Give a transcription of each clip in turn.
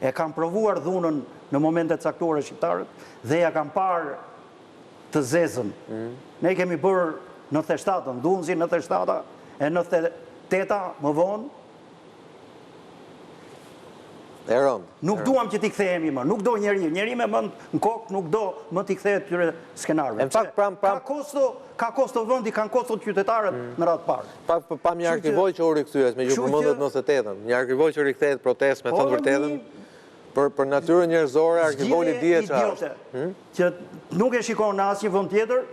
e kam provuar dhunën në momentet caktuara shqiptarët dhe ja kam parë të zezën. Ne kemi bërë 97-ën, dhunëzi 97-a e 98-a më vonë. E rëndë. Nuk duam që t'i kthehemi më, nuk do njeri me mënd në kokë, nuk do më t'i kthehet këtyre skenarëve. Ka kosto vëndi, kanë kosto qytetarët në ratë parë. Pa një arkivoj që u rikëthyes, me ju përmëndet 98-ën, një arkivoj që rikëthehet protest me thënë vërtetën, për natyrën njerëzore, arkivoli dje që është. Që nuk e shikon në asnjë vend tjetër,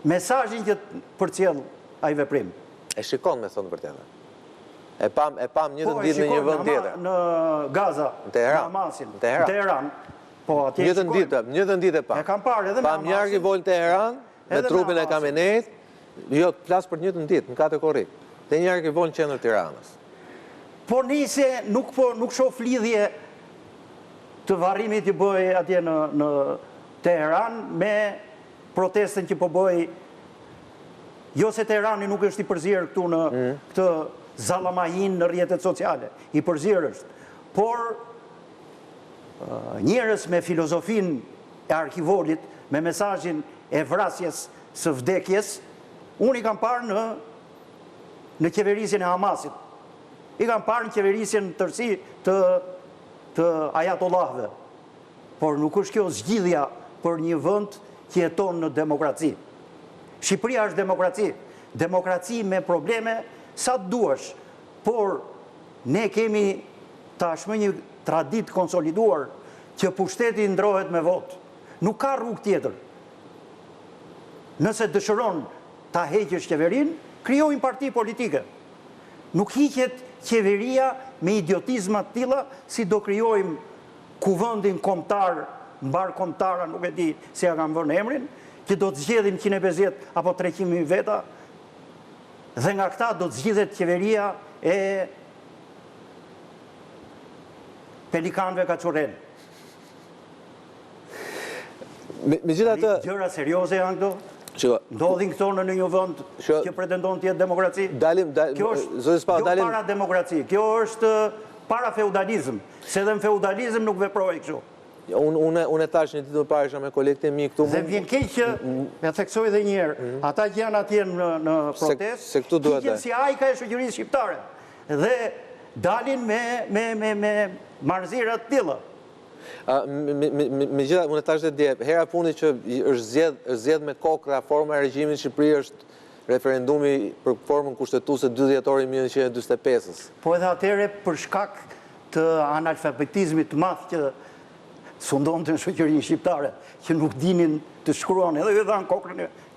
mesazhin që përcjell ai veprim. E shikon me thënë vërtetën. E pam një të ditë në një vend tjetër. Në Gaza, në Hamasin, në Teheran. Një të ditë e pam. E kam parë edhe në Pam një arkivoj në Teheran, me trupin e Kamenejt, jo, plas për një të ditë, në kategori. Dhe një arkivoj në qendër Tiranës. Po nise nuk shoh lidhje të varrimit që bëj atje në Teheran me protestën që po bëj. Jo se Teherani nuk është i përzierë këtu në këtë zallamahin në rrjetet sociale, i përzierë është. Por njerëz me filozofin e arkivolit, me mesazhin e vrasjes së vdekjes, unë i kam parë në qeverisjen e Hamasit. I kam parë në qeverisjen tërësi të ajatollahëve. Por nuk është kjo zgjidhja për një vend që jeton në demokraci. Shqipëria është demokraci. Demokraci me probleme sa të duash, por ne kemi tashmë një traditë konsoliduar që pushteti ndrohet me votë. Nuk ka rrugë tjetër. Nëse dëshiron ta heqësh qeverinë, krijojnë parti politike. Nuk hiqet qeveria me idiotizma të tilla si do krijojmë kuvendin kombëtar, mbar kombëtara, nuk e di se ja kam vënë emrin, që do të zgjedhim 150 apo 300.000 veta. Dhe nga këta do të zgjidhet qeveria e pelikanëve kaçurren. Gjëra serioze janë këto. Ndodhin këto në një vend që pretendon të jetë demokraci. Kjo është jo para demokraci, kjo është para feudalizëm. Se dhe në feudalizëm nuk veprojë kështu. Unë e tash një ditë më parë isha me kolegët e mi këtu. Dhe vjen keq që, e theksoj edhe një herë, ata që janë atje në protest, hiqen si ajka e shoqërisë shqiptare. Dhe dalin me marrëzira të tilla. Megjithatë, unë e tash dhe dje, hera fundi që është zgjedh me kokë reforma e regjimit në Shqipëri është referendumi për formën kushtetuese 2 dhjetori 1945-s. Po edhe atëherë për shkak të analfabetizmit të madh që sundonte në shoqërinë shqiptare, që nuk dinin të shkruan, edhe ju dhanë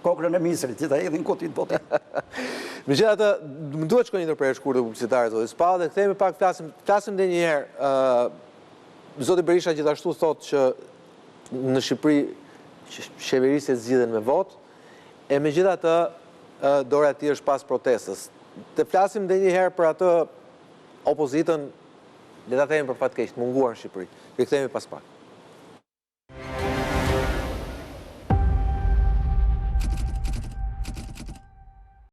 kokrën e misrit, që ta hedhin kotit botit. Megjithatë, më duhet shkoj një ndërprerje shkurtër publicitare zoti Spa dhe kthehemi pak flasim edhe një herë. Zoti Berisha gjithashtu thotë që në Shqipëri qeverisjet zgjidhen me votë, e megjithatë dora e tij është pas protestës. Të flasim edhe një herë për atë opozitën, le ta themi për fat keq, të munguar në Shqipëri. Rikthehemi pas pak.